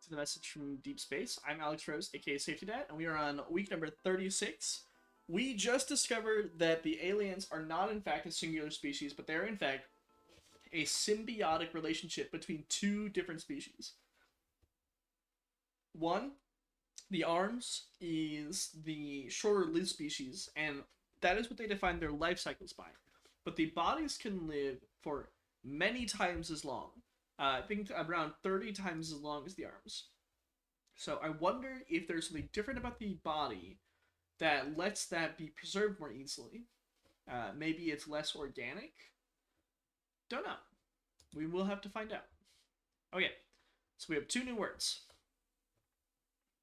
to the message from deep space. I'm Alex Rose, aka Safety Dad, and we are on week number 36. We just discovered that the aliens are not, in fact, a singular species, but they are, in fact, a symbiotic relationship between two different species. One, the arms, is the shorter lived species, and that is what they define their life cycles by. But the bodies can live for many times as long. I think around 30 times as long as the arms. So I wonder if there's something different about the body that lets that be preserved more easily. Maybe it's less organic. Don't know. We will have to find out. Okay, so we have two new words.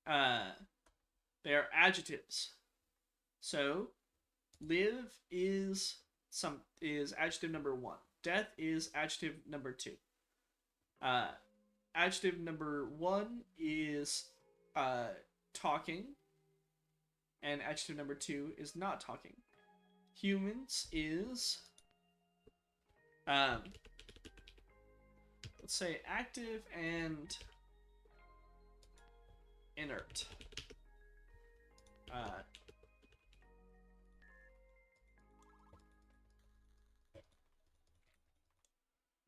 Uh, they are adjectives. So live is adjective number 1. Death is adjective number 2. Adjective number 1 is talking, and adjective number 2 is not talking. Humans is let's say active and inert.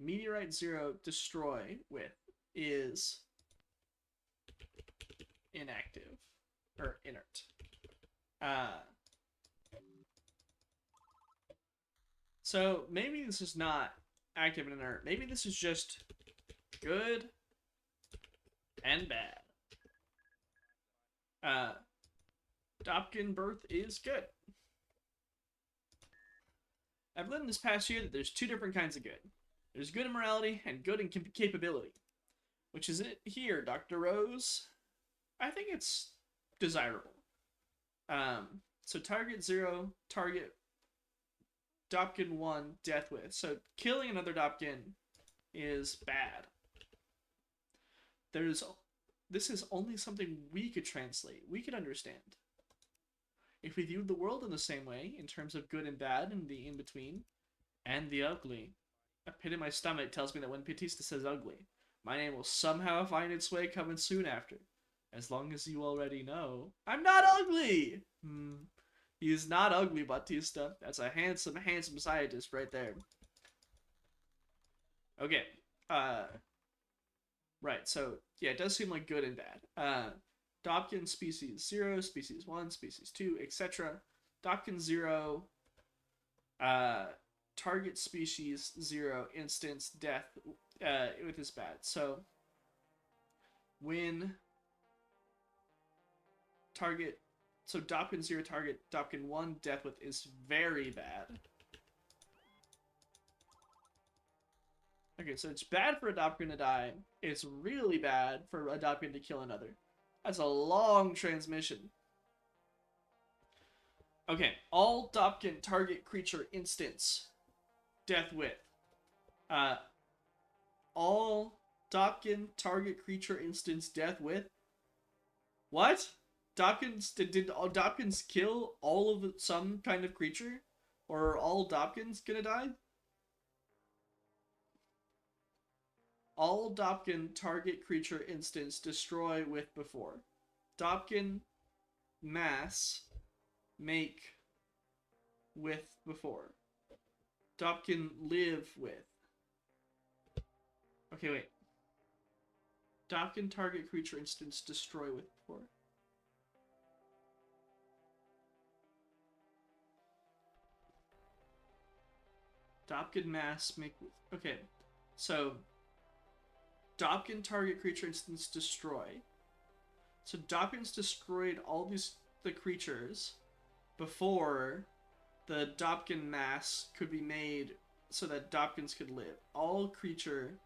Meteorite 0 destroy with is inactive or inert. So maybe this is not active and inert. Maybe this is just good and bad. Dobkin birth is good. I've learned this past year that there's two different kinds of good. There's good in morality and good in capability. Which is it here, Dr. Rose? I think it's desirable. So target 0, target Dobkin 1, death with. So killing another Dobkin is bad. This is only something we could translate. We could understand. If we viewed the world in the same way, in terms of good and bad and the in-between, and the ugly, a pit in my stomach tells me that when Batista says ugly, my name will somehow find its way coming soon after. As long as you already know, I'm not ugly! He is not ugly, Batista. That's a handsome, handsome scientist right there. Okay. Right, so, yeah, it does seem like good and bad. Dobkin species 0, species 1, species 2, etc. Dobkin 0, target species 0, instance, death with is bad. So, when target, so Dobkin 0, target, Dobkin 1, death with is very bad. Okay, so it's bad for a Dobkin to die. It's really bad for a Dobkin to kill another. That's a long transmission. Okay, all Dobkin target creature instance death with. All Dobkin target creature instance death with. What? Did all Dobkins kill all of some kind of creature? Or are all Dobkins gonna die? All Dobkin target creature instance destroy with before. Dobkin mass make with before. Dobkin live with. Okay, wait. Dobkin target creature instance destroy with before. Dobkin mass make with. Okay, so Dobkin target creature instance destroy. So Dobkins destroyed all the creatures before the Dobkin mass could be made so that Dobkins could live. All creature,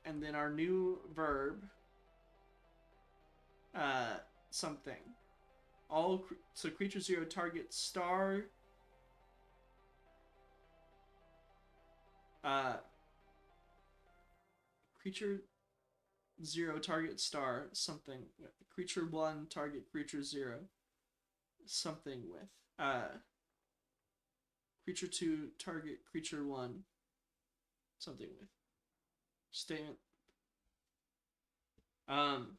and then our new verb, something. So creature 0 target star. Creature 0 target star something. Creature 1 target creature 0 something with. Creature 2 target creature 1 something with. Statement. Um,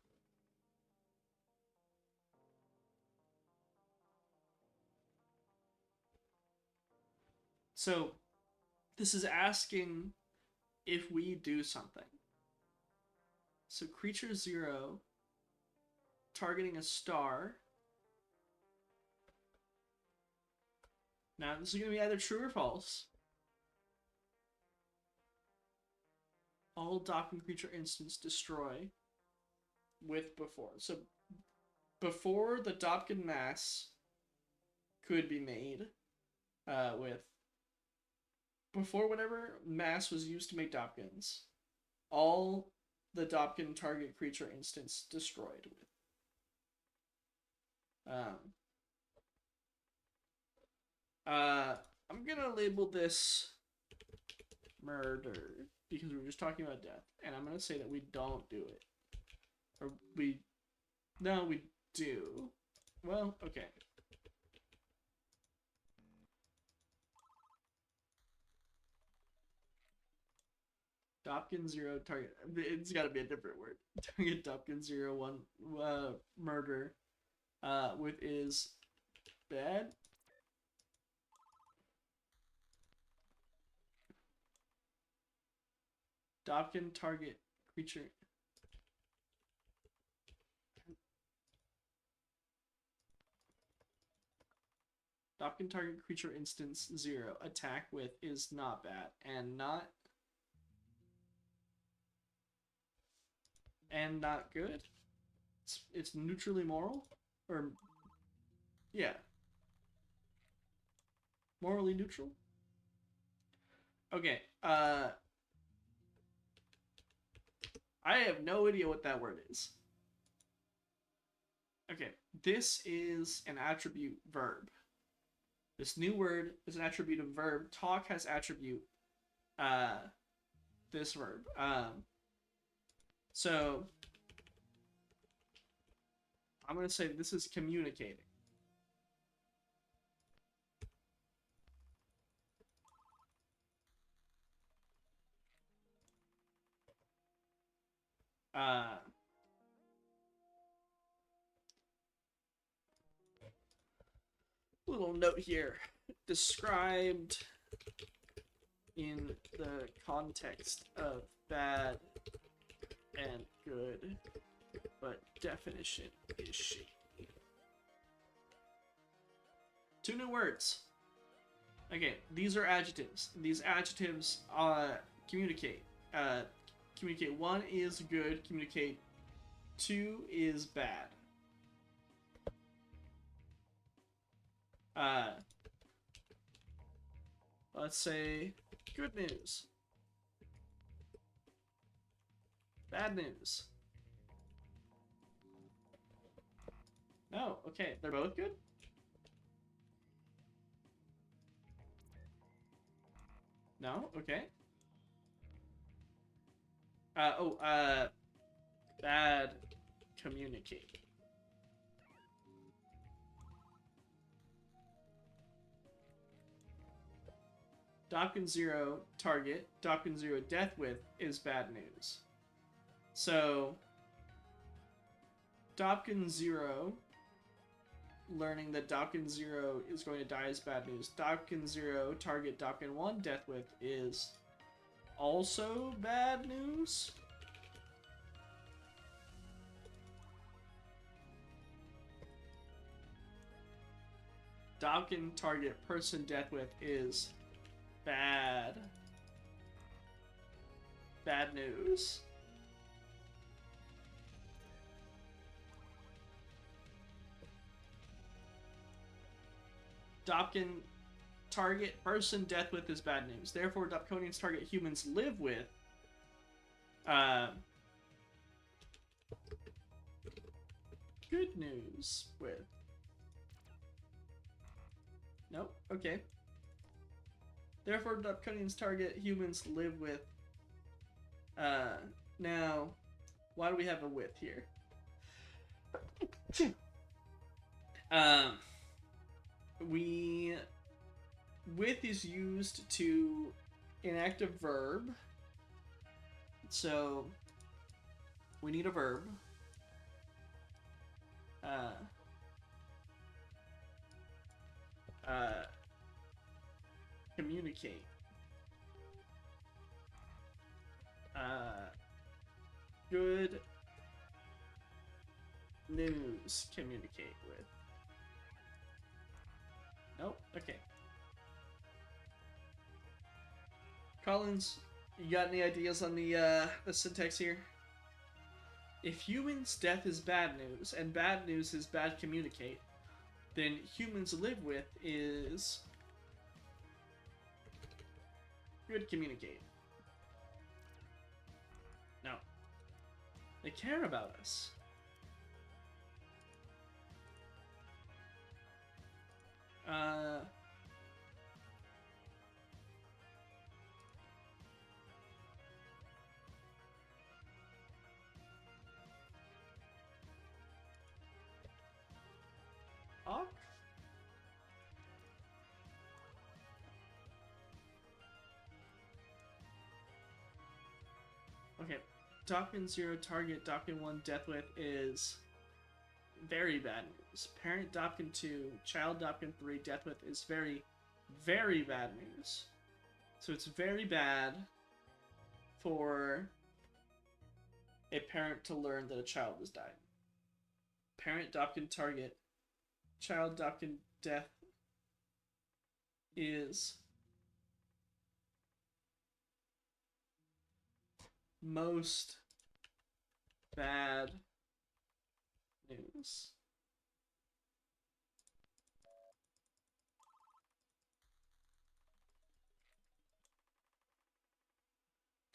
so this is asking if we do something. So creature 0 targeting a star. Now this is going to be either true or false. All Doppkin creature instants destroy with before. So before the Doppkin mass could be made, with before whatever mass was used to make Doppkins, all the Doppkin target creature instants destroyed with. I'm gonna label this murder because we were just talking about death, and I'm gonna say that we don't do it, or we do. Well, okay. Doppkin 0 target. It's got to be a different word. Target Doppkin 0 1 murder with is bad. Doppkin target creature. Doppkin target creature instance 0 attack with is not bad and not good. It's neutrally moral, or yeah, morally neutral. Okay. I have no idea what that word is. Okay, this is an attribute verb. This new word is an attribute of verb. Talk has attribute this verb. So I'm going to say this is communicating. Little note here. Described in the context of bad and good, but definition is she. 2 new words. Okay, these are adjectives. These adjectives communicate. Communicate 1 is good, communicate 2 is bad. Let's say good news. Bad news. No, okay, they're both good? No, okay. Bad communicate. Doppkin 0 target, Doppkin 0 death with is bad news. So Doppkin 0 learning that Doppkin 0 is going to die is bad news. Doppkin 0 target Doppkin 1 death with is also bad news. Doppkin target person death with is bad news. Doppkin target person death with is bad news. Therefore, Doppkonians target humans live with good news with. Nope. Okay. Therefore, Doppkonians target humans live with. Now, why do we have a with here? With is used to enact a verb. So we need a verb. Uh, communicate. Good news communicate with. Nope. Okay. Collins, you got any ideas on the syntax here? If humans' death is bad news and bad news is bad communicate, then humans live with is good communicate. No. They care about us. Awk? Okay. Dockman 0 target, Dockman 1 death with is very bad news. Parent Dockman 2, child Dockman 3 death with is very, very bad news. So it's very bad for a parent to learn that a child has died. Parent Dockman target, child Dockman death is most bad news.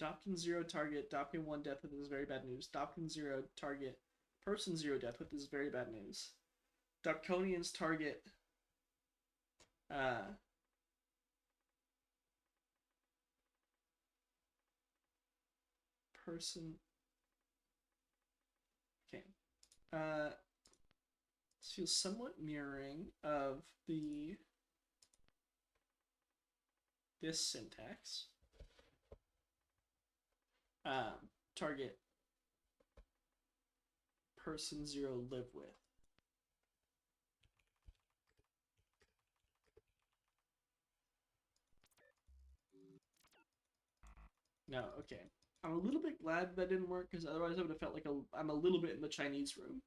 Dopkin 0 target, Dopkin 1 death with is very bad news. Dopkin 0 target, person 0 death with is very bad news. Dopconian's target, person. Okay. This feels somewhat mirroring of this syntax. Target person 0 live with. No, okay. I'm a little bit glad that didn't work because otherwise I would have felt like I'm a little bit in the Chinese room.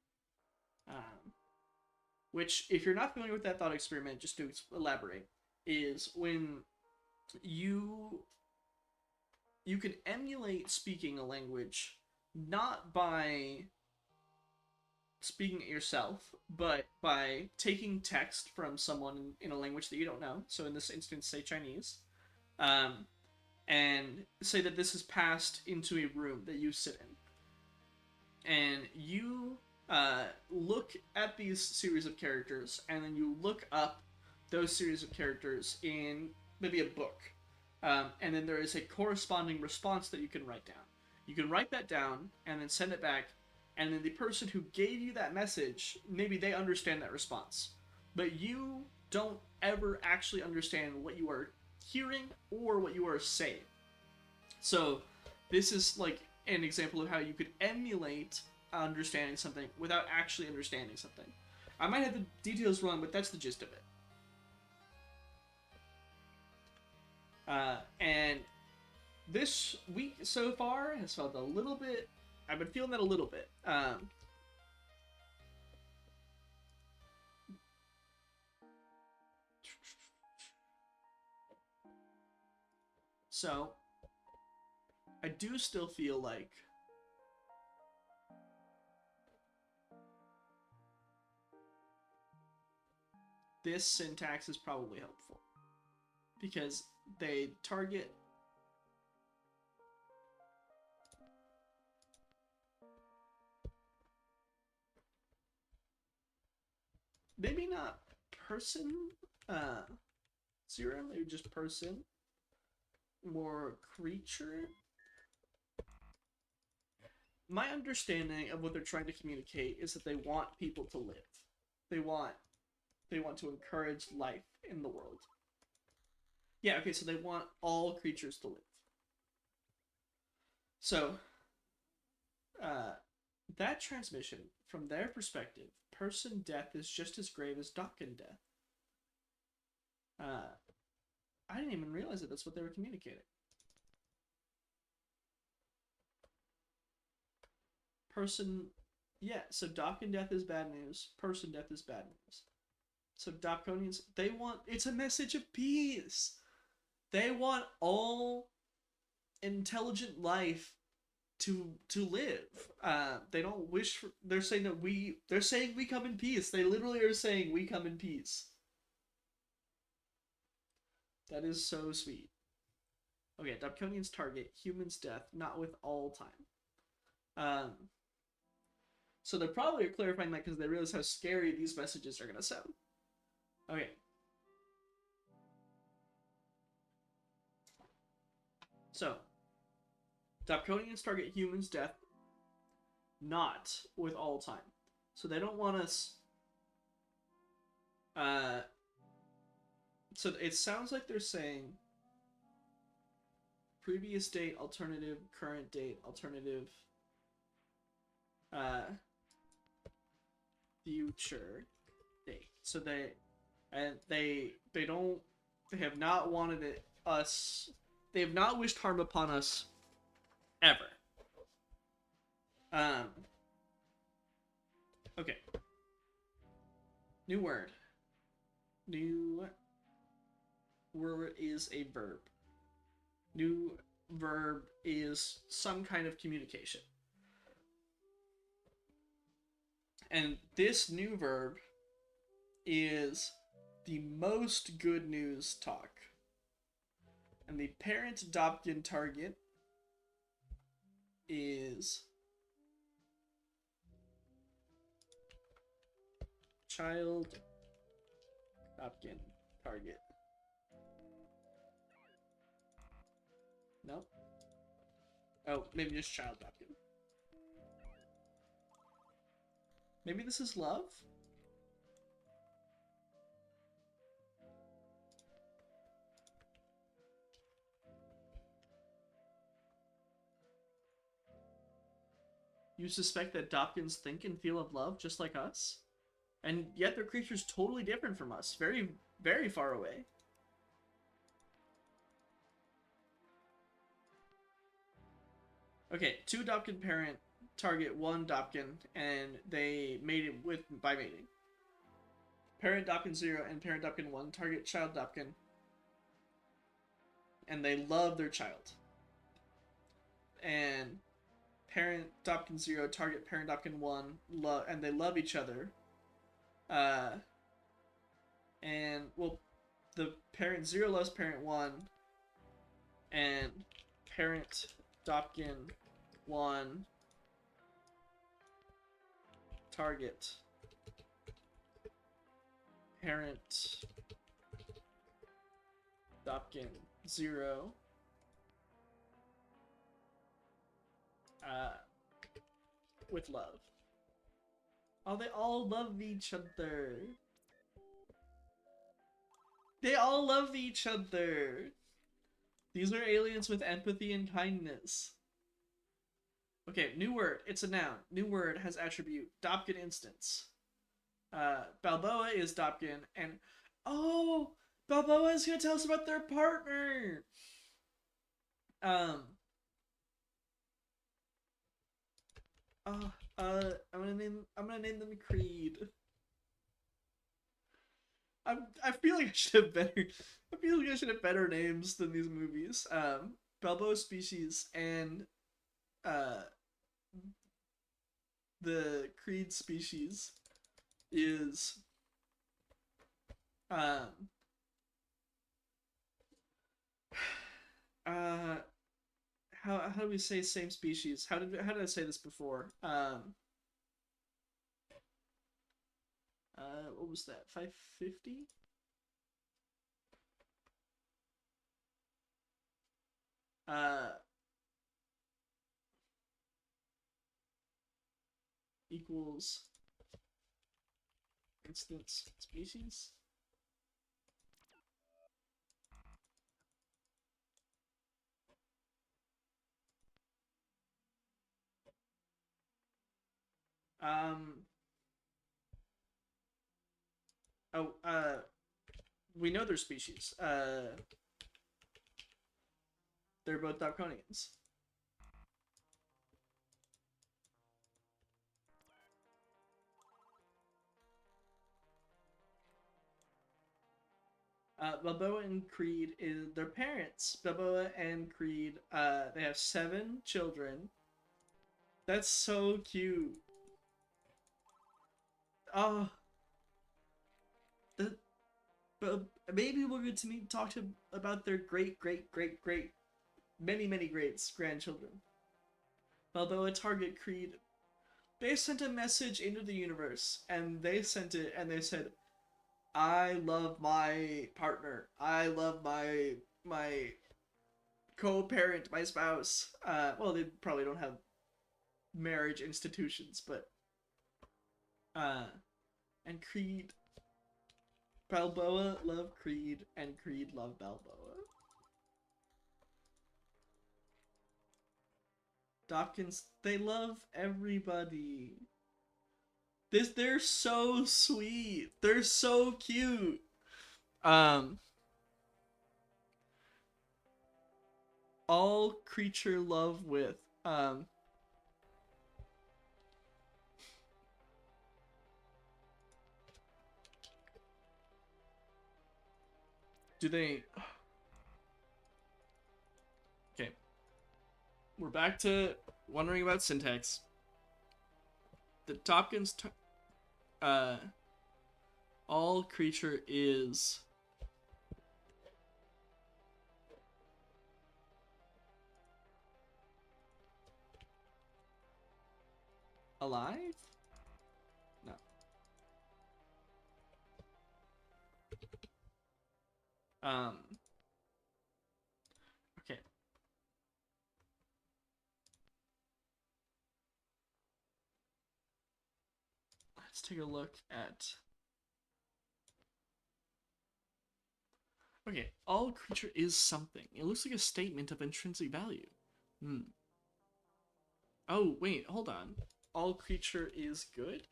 Which, if you're not familiar with that thought experiment, just to elaborate, is when you can emulate speaking a language not by speaking it yourself, but by taking text from someone in a language that you don't know. So in this instance, say Chinese, and say that this is passed into a room that you sit in, and you look at these series of characters, and then you look up those series of characters in maybe a book. And then there is a corresponding response that you can write down. You can write that down and then send it back, and then the person who gave you that message, maybe they understand that response. But you don't ever actually understand what you are hearing or what you are saying. So this is like an example of how you could emulate understanding something without actually understanding something. I might have the details wrong, but that's the gist of it. And this week so far has felt a little bit. I've been feeling that a little bit. So I do still feel like this syntax is probably helpful because they target maybe not person 0, maybe just person, more creature. My understanding of what they're trying to communicate is that they want people to live. They want to encourage life in the world. Yeah, okay, so they want all creatures to live. So that transmission, from their perspective, person death is just as grave as Dopkin death. Uh, I didn't even realize that that's what they were communicating. Person, yeah. So Dopkin death is bad news. Person death is bad news. So Dopkonians, they want, it's a message of peace. They want all intelligent life to live. They don't wish for. They're saying that we. They're saying we come in peace. They literally are saying we come in peace. That is so sweet. Okay, Dopkonians target humans' death, not with all time. Um, so they're probably clarifying that because they realize how scary these messages are gonna sound. Okay. So, Dopkonians target humans' death, not with all time. So they don't want us. So it sounds like they're saying previous date, alternative, current date, alternative, uh, future date. So they don't, they have not wanted it us. They have not wished harm upon us ever. Um. Okay. New word. New word is a verb. New verb is some kind of communication. And this new verb is the most good news talk. And the parent Dopkin target is child Dopkin target. No? Oh, maybe just child Dopkin. Maybe this is love? You suspect that Dopkins think and feel of love just like us? And yet they're creatures totally different from us. Very, very far away. Okay, 2 Dopkin parent target 1 Dopkin, and they mate it with by mating. Parent Dopkin 0 and parent Dopkin 1 target child Dopkin, and they love their child. And parent Dopkin 0 target parent Dopkin 1, and they love each other. And, well, the parent 0 loves parent 1, and parent Dopkin 1 target parent Dopkin 0 with love. Oh, they all love each other. They all love each other. These are aliens with empathy and kindness. Okay, new word. It's a noun. New word has attribute. Dopkin instance. Balboa is Dopkin, and oh, Balboa is gonna tell us about their partner. I'm gonna name them Creed. I feel like I should have better. I feel like I should have better names than these movies. Balboa species and uh, the Creed species is um uh how do we say same species? How did I say this before? What was that? 550? Equals instance species. Um. Oh. We know their species. They're both Dapconians. Balboa and Creed is their parents. Balboa and Creed. They have 7 children. That's so cute. Oh, the, but maybe we'll get to talk to about their great many greats grandchildren. Balboa, Target, Creed. They sent a message into the universe, and they sent it, and they said, "I love my partner. I love my co-parent, my spouse." Well, they probably don't have marriage institutions, but uh, and Creed, Balboa love Creed, and Creed love Balboa. Dawkins, they love everybody. They're so sweet. They're so cute. Um, all creature love with. Do they? Okay, we're back to wondering about syntax. The Topkins, uh, all creature is alive. No. Um. Okay. Let's take a look at. Okay, all creature is something. It looks like a statement of intrinsic value. Hmm. Oh, wait, hold on. All creature is good?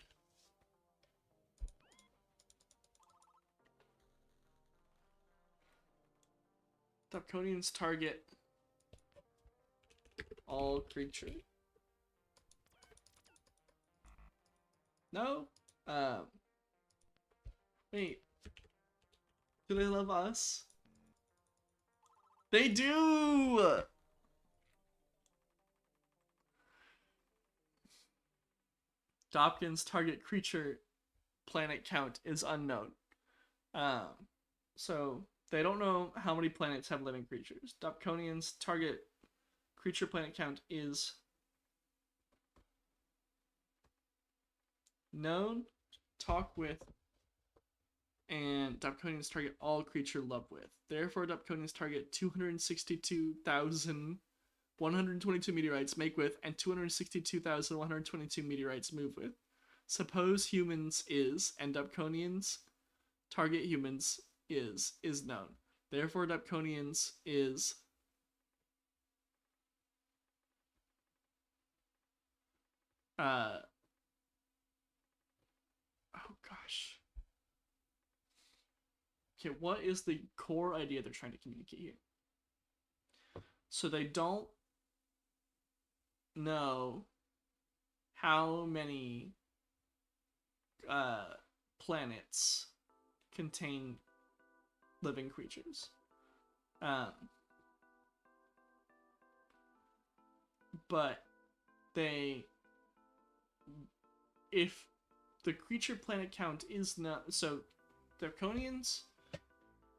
Dapconians target all creature. No? Um. Wait. Do they love us? They do! Dopkins target creature planet count is unknown. Um, so they don't know how many planets have living creatures. Dopconians target creature planet count is known, talk with, and Dopconians target all creature love with. Therefore, Dopconians target 262,122 meteorites make with, and 262,122 meteorites move with. Suppose humans is, and Dopconians target humans is known. Therefore, Dopconians is oh gosh. Okay, what is the core idea they're trying to communicate here? So they don't know how many uh, planets contain living creatures. Um, but they, if the creature planet count is not, so Draconians,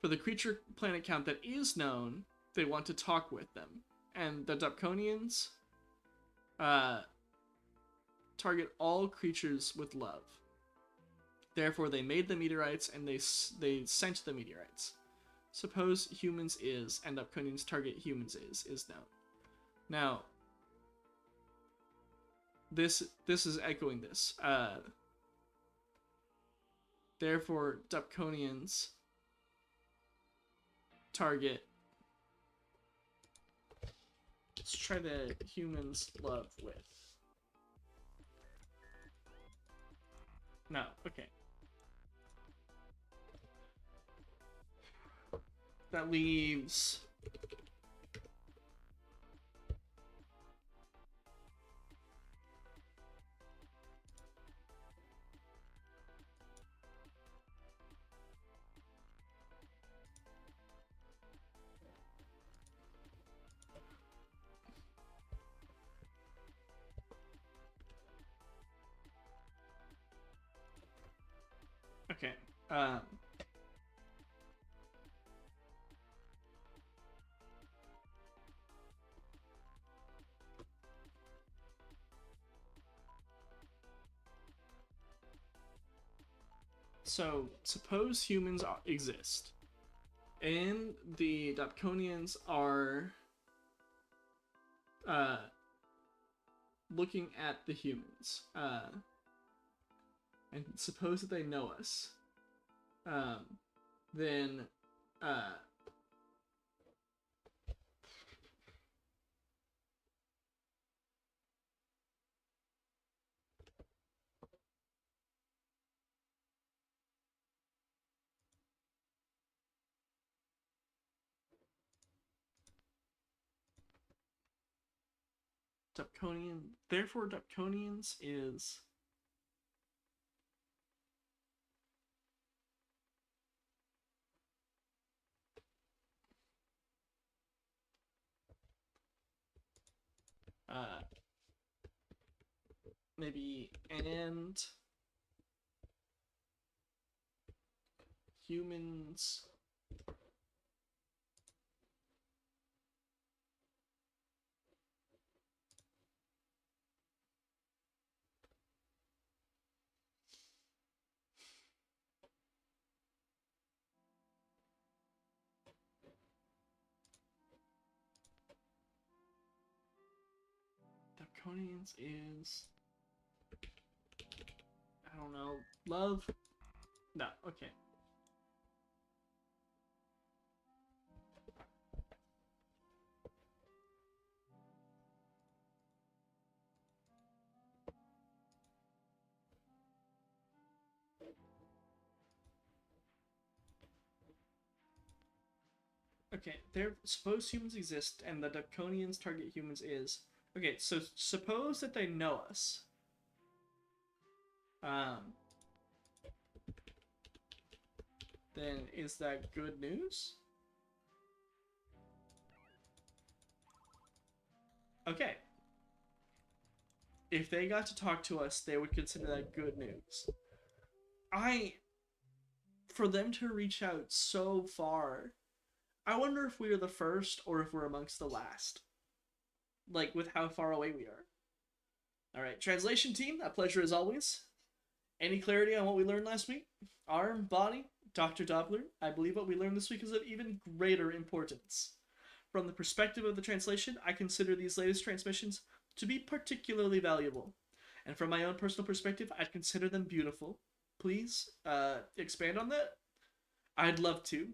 for the creature planet count that is known, they want to talk with them. And the Dapconians target all creatures with love. Therefore, they made the meteorites and they sent the meteorites. Suppose humans is, and Dapconians target humans is known. Now, this is echoing this. Therefore, Dapconians target. Let's try the humans love with. No, okay. That leaves... Okay. Um, so, suppose humans exist. And the Dopconians are uh, looking at the humans. And suppose that they know us. Um, then uh, therefore Dopconians is uh, maybe and humans Dopconians is, I don't know, love. No, okay. Okay, there. Suppose humans exist, and the Dopconians' target humans is. Okay, so suppose that they know us. Um, then is that good news? Okay. If they got to talk to us, they would consider that good news. For them to reach out so far, I wonder if we are the first or if we're amongst the last. Like, with how far away we are. Alright, translation team, a pleasure as always. Any clarity on what we learned last week? Arm, body, Dr. Doppler. I believe what we learned this week is of even greater importance. From the perspective of the translation, I consider these latest transmissions to be particularly valuable. And from my own personal perspective, I'd consider them beautiful. Please expand on that. I'd love to.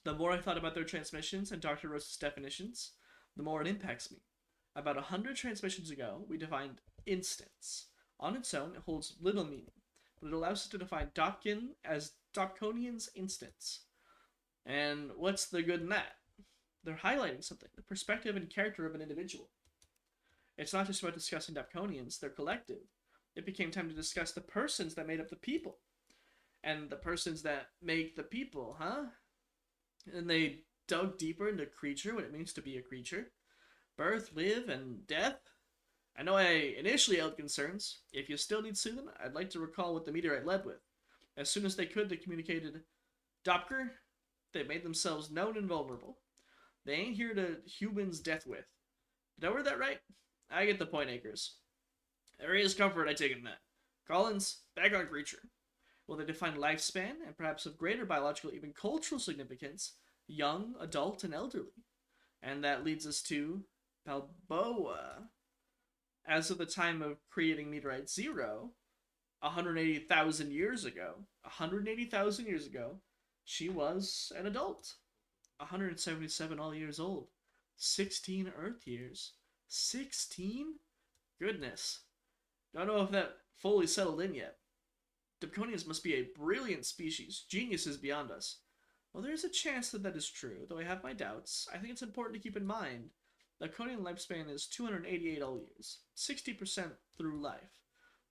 The more I thought about their transmissions and Dr. Rose's definitions, the more it impacts me. About 100 transmissions ago, we defined instance. On its own, it holds little meaning, but it allows us to define Dopkin as Dopconian's instance. And what's the good in that? They're highlighting something, the perspective and character of an individual. It's not just about discussing Dopconians, they're collective. It became time to discuss the persons that made up the people. And the persons that make the people, huh? And they dug deeper into creature, what it means to be a creature. Birth, live, and death. I know I initially held concerns. If you still need soothing, I'd like to recall what the meteorite led with. As soon as they could, they communicated Dopker. They made themselves known and vulnerable. They ain't here to humans death with. Did I word that right? I get the point, Acres. There is comfort I take in that. Collins, back on creature. Will they define lifespan and perhaps of greater biological, even cultural significance, young, adult, and elderly? And that leads us to Balboa. As of the time of creating Meteorite Zero, 180,000 years ago, 180,000 years ago, she was an adult. 177 all years old. 16 Earth years. 16? Goodness. Don't know if that fully settled in yet. Dipconians must be a brilliant species, geniuses beyond us. Well, there is a chance that that is true, though I have my doubts. I think it's important to keep in mind the Dipconian lifespan is 288 all years, 60% through life,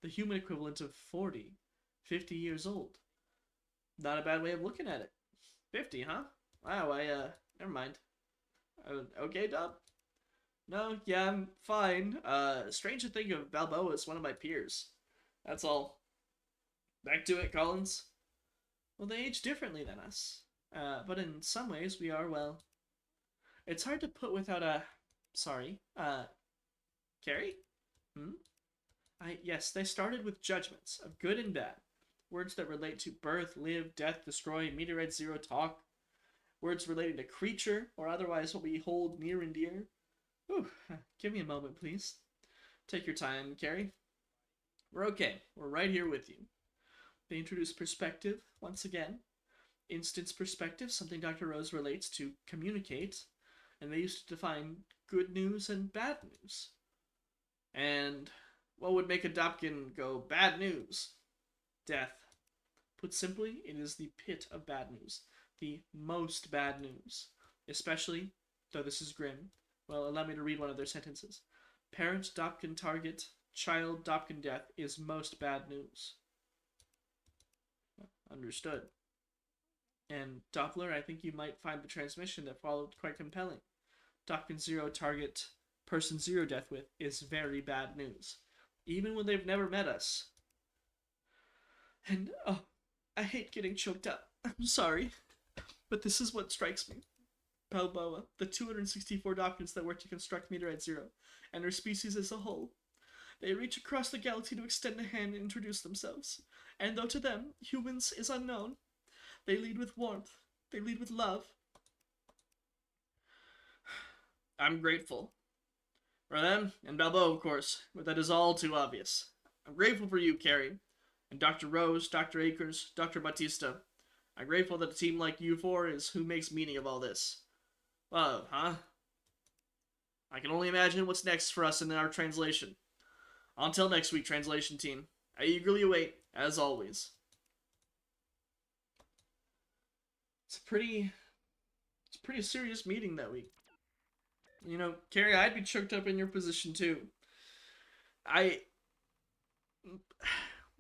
the human equivalent of 40, 50 years old. Not a bad way of looking at it. 50, huh? Wow, never mind. Okay, Dub? No, yeah, I'm fine. Strange to think of Balboa as one of my peers. That's all. Back to it, Collins. Well, they age differently than us. But in some ways we are, well... It's hard to put without a... Sorry. Carrie? Hmm? Yes, they started with judgments of good and bad. Words that relate to birth, live, death, destroy, meteorite, zero, talk. Words relating to creature, or otherwise what we hold near and dear. Ooh, give me a moment, please. Take your time, Carrie. We're okay. We're right here with you. They introduce perspective, once again. Instance perspective, something Dr. Rose relates to communicate. And they used to define good news and bad news. And what would make a Dopkin go bad news? Death. Put simply, it is the pit of bad news. The most bad news. Especially, though this is grim, well, allow me to read one of their sentences. Parent Dopkin target, child Dopkin death is most bad news. Understood. And Doppler, I think you might find the transmission that followed quite compelling. Dopkin zero target, person zero death with is very bad news. Even when they've never met us. And, oh, I hate getting choked up. I'm sorry. But this is what strikes me. Balboa, the 264 Dopkins that work to construct Meteorite Zero, and their species as a whole. They reach across the galaxy to extend a hand and introduce themselves. And though to them, humans is unknown, they lead with warmth. They lead with love. I'm grateful. For them, and Balboa, of course, but that is all too obvious. I'm grateful for you, Carrie, and Dr. Rose, Dr. Akers, Dr. Batista. I'm grateful that a team like you four is who makes meaning of all this. Love, huh? I can only imagine what's next for us in our translation. Until next week, translation team. I eagerly await, as always. It's a pretty serious meeting that week. You know, Carrie, I'd be choked up in your position too.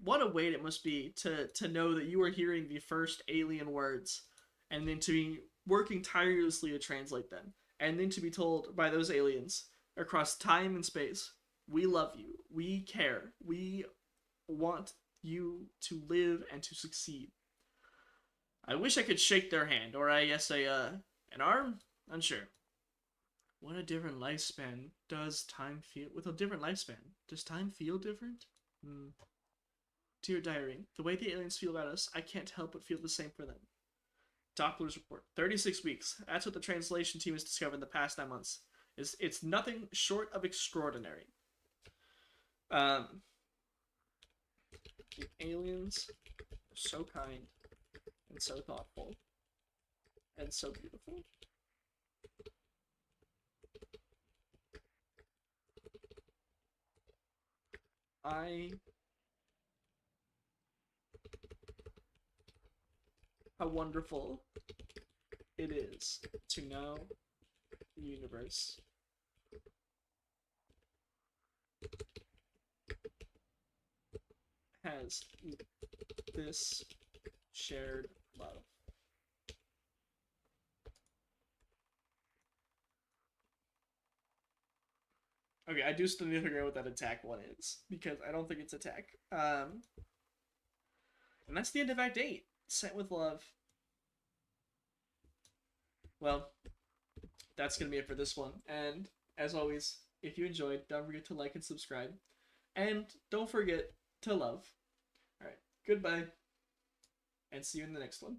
What a weight it must be to know that you are hearing the first alien words, and then to be working tirelessly to translate them, and then to be told by those aliens across time and space, we love you, we care, we want you to live and to succeed. I wish I could shake their hand, or I guess an arm? Unsure. What a different lifespan. Does time feel... With a different lifespan, does time feel different? Dear Diary, the way the aliens feel about us, I can't help but feel the same for them. Doppler's report. 36 weeks. That's what the translation team has discovered in the past 9 months. It's nothing short of extraordinary. The aliens are so kind and so thoughtful and so beautiful. How wonderful it is to know the universe has this shared love. Okay, I do still need to figure out what that attack one is, because I don't think it's attack. And that's the end of Act 8. Sent with love. Well, that's going to be it for this one. And, as always, if you enjoyed, don't forget to like and subscribe. And don't forget to love. Alright, goodbye. And see you in the next one.